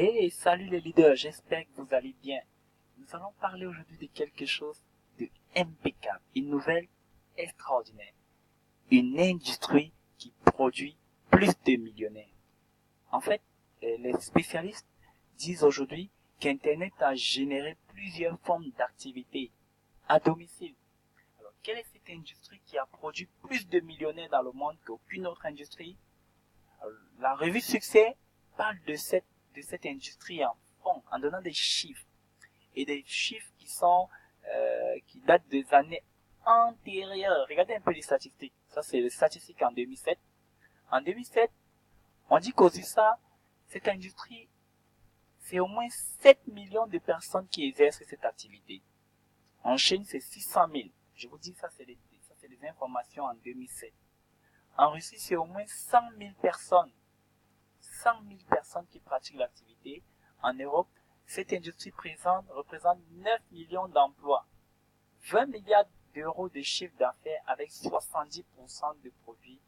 Hey, salut les leaders, j'espère que vous allez bien. Nous allons parler aujourd'hui de quelque chose de impeccable, une nouvelle extraordinaire, une industrie qui produit plus de millionnaires. En fait, les spécialistes disent aujourd'hui qu'Internet a généré plusieurs formes d'activités à domicile. Alors, quelle est cette industrie qui a produit plus de millionnaires dans le monde qu'aucune autre industrie? Alors, la revue Succès parle de cette industrie en donnant des chiffres et des chiffres qui datent des années antérieures. Regardez un peu les statistiques. Ça, c'est les statistiques en 2007. En 2007, on dit qu'aux USA, cette industrie, c'est au moins 7 millions de personnes qui exercent cette activité. En Chine, c'est 600 000. Je vous dis, ça, c'est des informations en 2007. En Russie, c'est au moins 100 000 personnes. 100 000 personnes qui pratiquent l'activité. En Europe, cette industrie représente 9 millions d'emplois, 20 milliards d'euros de chiffre d'affaires avec 70% de produits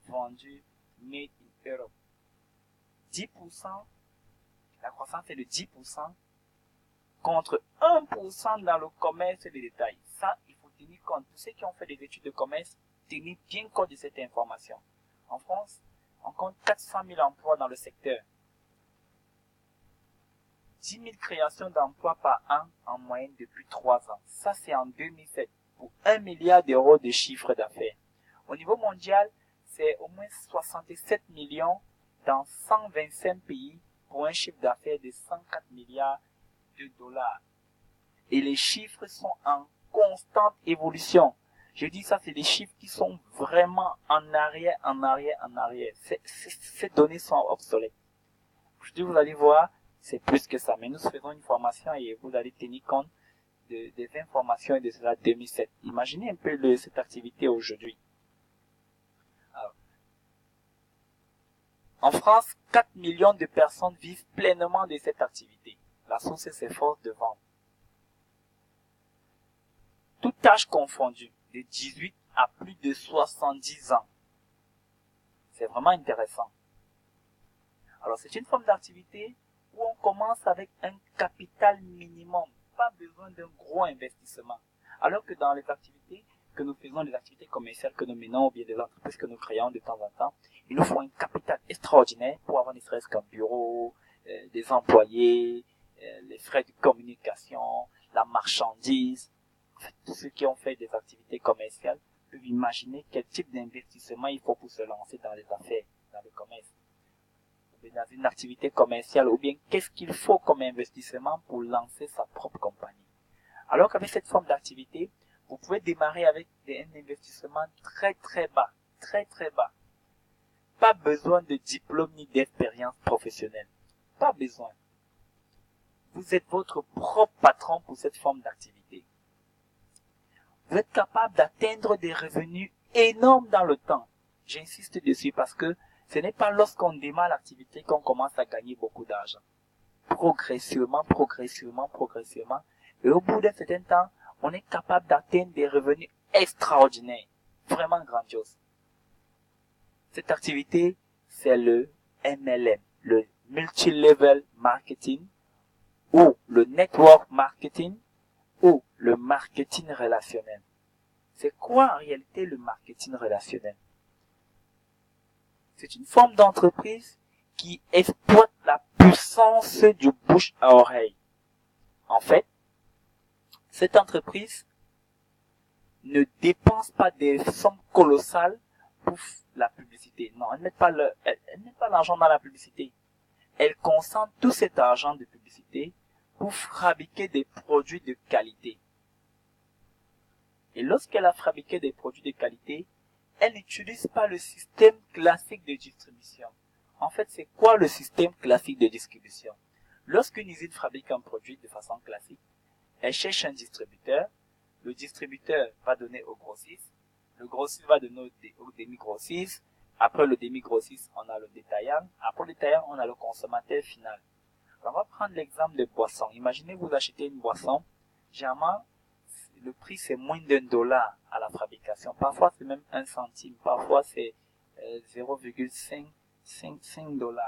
vendus made in Europe. 10%, la croissance est de 10% contre 1% dans le commerce et les détails. Ça, il faut tenir compte. Tous ceux qui ont fait des études de commerce, tenez bien compte de cette information. En France, on compte 400 000 emplois dans le secteur. 10 000 créations d'emplois par an en moyenne depuis 3 ans. Ça, c'est en 2007 pour 1 milliard d'euros de chiffre d'affaires. Au niveau mondial, c'est au moins 67 millions dans 125 pays pour un chiffre d'affaires de 104 milliards de dollars. Et les chiffres sont en constante évolution. Je dis ça, c'est des chiffres qui sont vraiment en arrière. Ces données sont obsolètes. Aujourd'hui, vous allez voir, c'est plus que ça. Mais nous faisons une formation et vous allez tenir compte des informations de cela 2007. Imaginez un peu cette activité aujourd'hui. Alors, en France, 4 millions de personnes vivent pleinement de cette activité. La source s'efforce de vendre. Toutes âges confondus, de 18 à plus de 70 ans. C'est vraiment intéressant. Alors, c'est une forme d'activité où on commence avec un capital minimum. Pas besoin d'un gros investissement. Alors que dans les activités que nous faisons, les activités commerciales que nous menons, ou bien des entreprises que nous créons de temps en temps, il nous faut un capital extraordinaire pour avoir ne serait-ce qu'un bureau, des employés, les frais de communication, la marchandise. En fait, tous ceux qui ont fait des activités commerciales peuvent imaginer quel type d'investissement il faut pour se lancer dans les affaires, dans le commerce, ou dans une activité commerciale, ou bien qu'est-ce qu'il faut comme investissement pour lancer sa propre compagnie. Alors qu'avec cette forme d'activité, vous pouvez démarrer avec un investissement très très bas, très très bas. Pas besoin de diplôme ni d'expérience professionnelle. Pas besoin. Vous êtes votre propre patron pour cette forme d'activité. Vous êtes capable d'atteindre des revenus énormes dans le temps. J'insiste dessus parce que ce n'est pas lorsqu'on démarre l'activité qu'on commence à gagner beaucoup d'argent. Progressivement. Et au bout d'un certain temps, on est capable d'atteindre des revenus extraordinaires. Vraiment grandioses. Cette activité, c'est le MLM, le Multi-Level Marketing, ou le Network Marketing, ou le marketing relationnel. C'est quoi en réalité le marketing relationnel? C'est une forme d'entreprise qui exploite la puissance du bouche à oreille. En fait, cette entreprise ne dépense pas des sommes colossales pour la publicité. Non, elle ne met pas l'argent dans la publicité. Elle concentre tout cet argent de publicité pour fabriquer des produits de qualité. Et lorsqu'elle a fabriqué des produits de qualité, elle n'utilise pas le système classique de distribution. En fait, c'est quoi le système classique de distribution? Lorsqu'une usine fabrique un produit de façon classique, elle cherche un distributeur, le distributeur va donner au grossiste, le grossiste va donner au demi-grossiste, après le demi-grossiste, on a le détaillant, après le détaillant, on a le consommateur final. On va prendre l'exemple de boisson. Imaginez vous achetez une boisson, généralement, le prix c'est moins d'$1 à la fabrication. Parfois c'est même 1 centime, parfois c'est 0,5 $.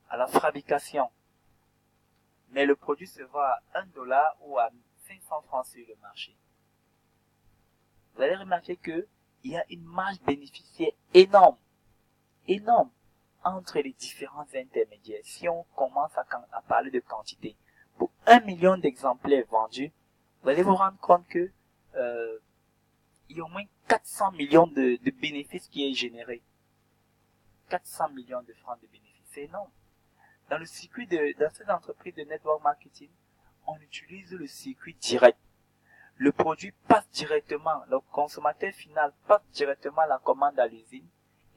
À la fabrication. mais le produit se vend à 1 dollar ou à 500 francs sur le marché. Vous allez remarquer que il y a une marge bénéficiaire énorme entre les différents intermédiaires. Si on commence à parler de quantité, pour 1 million d'exemplaires vendus, vous allez vous rendre compte que il y a au moins 400 millions de bénéfices qui est généré. 400 millions de francs de bénéfices, c'est énorme. Dans cette entreprise de network marketing, on utilise le circuit direct. Le produit passe directement, le consommateur final passe directement la commande à l'usine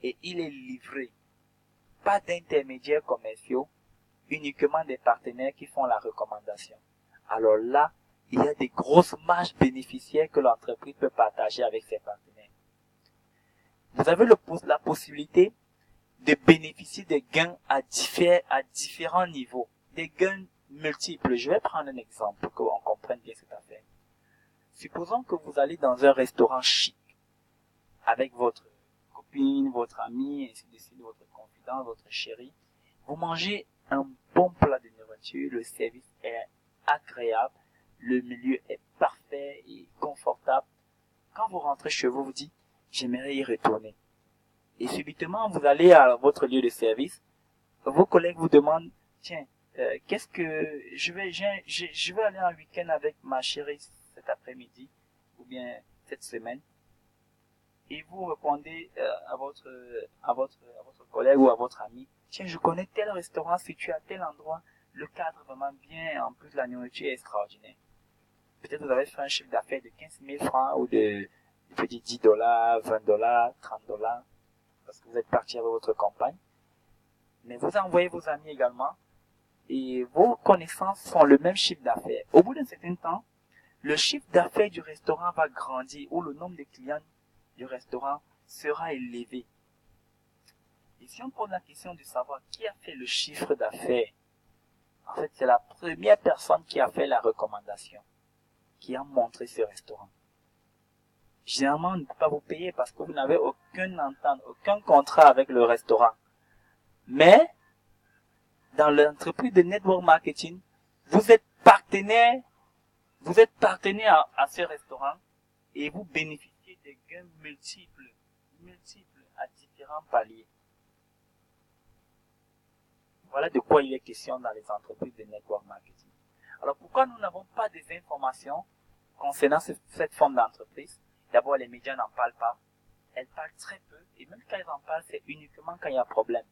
et il est livré. Pas d'intermédiaires commerciaux, uniquement des partenaires qui font la recommandation. Alors là, il y a des grosses marges bénéficiaires que l'entreprise peut partager avec ses partenaires. Vous avez la possibilité de bénéficier des gains à différents niveaux, des gains multiples. Je vais prendre un exemple pour qu'on comprenne bien cette affaire. Supposons que vous allez dans un restaurant chic avec votre copine, votre ami, ainsi de suite, votre confident, votre chéri. Vous mangez un bon plat de nourriture, le service est agréable, le milieu est parfait et confortable. Quand vous rentrez chez vous, vous dites, j'aimerais y retourner. Et subitement, vous allez à votre lieu de service, vos collègues vous demandent, tiens, qu'est-ce que je vais aller en week-end avec ma chérie cet après-midi ou bien cette semaine. Et vous répondez à votre collègue ou à votre ami, tiens, je connais tel restaurant situé à tel endroit, le cadre est vraiment bien, en plus la nourriture est extraordinaire. Peut-être vous avez fait un chiffre d'affaires de 15 000 francs ou de petits 10 dollars, 20 dollars, 30 dollars, parce que vous êtes parti avec votre compagne. Mais vous envoyez vos amis également, et vos connaissances font le même chiffre d'affaires. Au bout d'un certain temps, le chiffre d'affaires du restaurant va grandir, ou le nombre de clients du restaurant sera élevé. Et si on pose la question de savoir qui a fait le chiffre d'affaires, en fait, c'est la première personne qui a fait la recommandation, qui a montré ce restaurant. Généralement, on ne peut pas vous payer parce que vous n'avez aucune entente, aucun contrat avec le restaurant. Mais, dans l'entreprise de network marketing, vous êtes partenaire à ce restaurant et vous bénéficiez de gains multiples à différents paliers. Voilà de quoi il est question dans les entreprises de network marketing. Alors pourquoi nous n'avons pas des informations concernant cette forme d'entreprise? D'abord, les médias n'en parlent pas. Elles parlent très peu et même quand ils en parlent, c'est uniquement quand il y a un problème.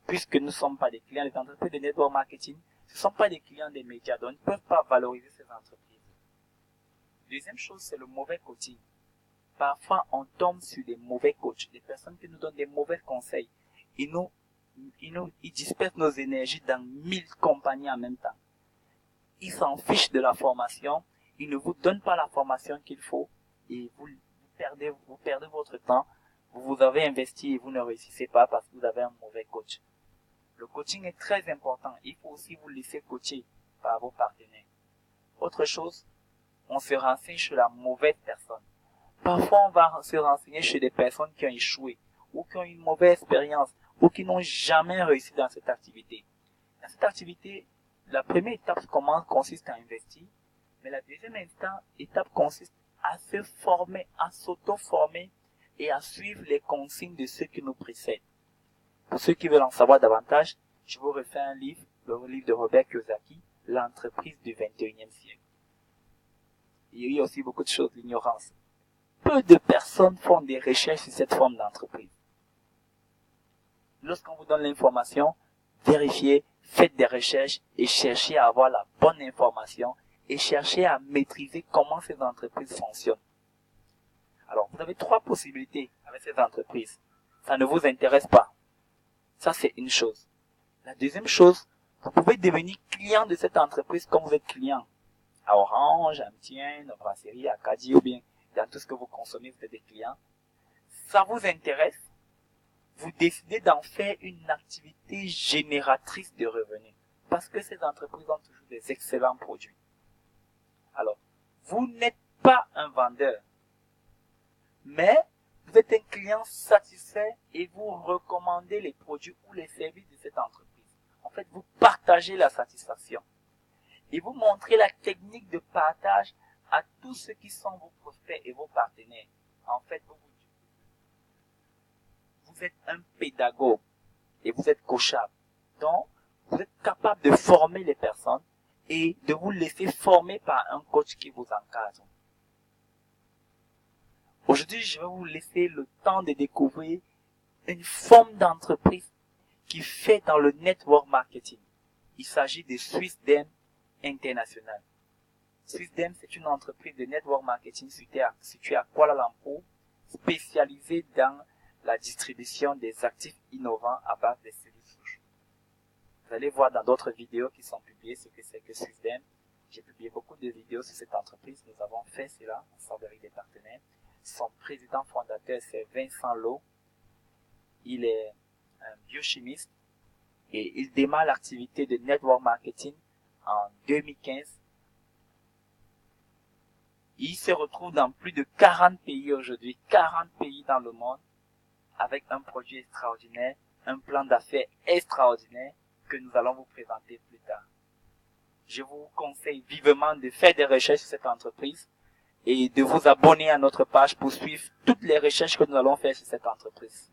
Puisque nous ne sommes pas des clients des entreprises de network marketing, ce ne sont pas des clients des médias, donc ils ne peuvent pas valoriser ces entreprises. Deuxième chose, c'est le mauvais coaching. Parfois, on tombe sur des mauvais coachs, des personnes qui nous donnent des mauvais conseils. Ils dispersent nos énergies dans 1000 compagnies en même temps. Ils s'en fichent de la formation, ils ne vous donnent pas la formation qu'il faut et vous perdez votre temps. Vous avez investi et vous ne réussissez pas parce que vous avez un mauvais coach. Le coaching est très important. Il faut aussi vous laisser coacher par vos partenaires. Autre chose, on se renseigne sur la mauvaise personne. Parfois, on va se renseigner chez des personnes qui ont échoué ou qui ont une mauvaise expérience ou qui n'ont jamais réussi dans cette activité. Dans cette activité, la première étape consiste à investir, mais la deuxième étape consiste à se former, à s'auto-former et à suivre les consignes de ceux qui nous précèdent. Pour ceux qui veulent en savoir davantage, je vous refais un livre, le livre de Robert Kiyosaki, L'entreprise du 21e siècle. Il y a aussi beaucoup de choses, l'ignorance. Peu de personnes font des recherches sur cette forme d'entreprise. Lorsqu'on vous donne l'information, vérifiez, faites des recherches et cherchez à avoir la bonne information et cherchez à maîtriser comment ces entreprises fonctionnent. Alors, vous avez 3 possibilités avec ces entreprises. Ça ne vous intéresse pas. Ça, c'est une chose. La deuxième chose, vous pouvez devenir client de cette entreprise comme vous êtes client. À Orange, à MTN, à Brasserie, à Caddy ou bien dans tout ce que vous consommez, vous êtes des clients. Ça vous intéresse. Vous décidez d'en faire une activité génératrice de revenus. Parce que ces entreprises ont toujours des excellents produits. Alors, vous n'êtes pas un vendeur. Mais, vous êtes un client satisfait et vous recommandez les produits ou les services de cette entreprise. En fait, vous partagez partager la satisfaction. Et vous montrez la technique de partage à tous ceux qui sont vos prospects et vos partenaires. En fait, vous êtes un pédagogue et vous êtes coachable. Donc, vous êtes capable de former les personnes et de vous laisser former par un coach qui vous encadre. Aujourd'hui, je vais vous laisser le temps de découvrir une forme d'entreprise qui fait dans le network marketing. Il s'agit de Swissdem International. Swissdem, c'est une entreprise de network marketing située à Kuala Lumpur, spécialisée dans la distribution des actifs innovants à base de cellules souches. Vous allez voir dans d'autres vidéos qui sont publiées ce que c'est que Swissdem. J'ai publié beaucoup de vidéos sur cette entreprise. Nous avons fait cela ensemble avec des partenaires. Son président fondateur, c'est Vincent Lowe. Il est un biochimiste et il démarre l'activité de network marketing en 2015. Il se retrouve dans plus de 40 pays aujourd'hui, 40 pays dans le monde, avec un produit extraordinaire, un plan d'affaires extraordinaire que nous allons vous présenter plus tard. Je vous conseille vivement de faire des recherches sur cette entreprise et de vous abonner à notre page pour suivre toutes les recherches que nous allons faire sur cette entreprise.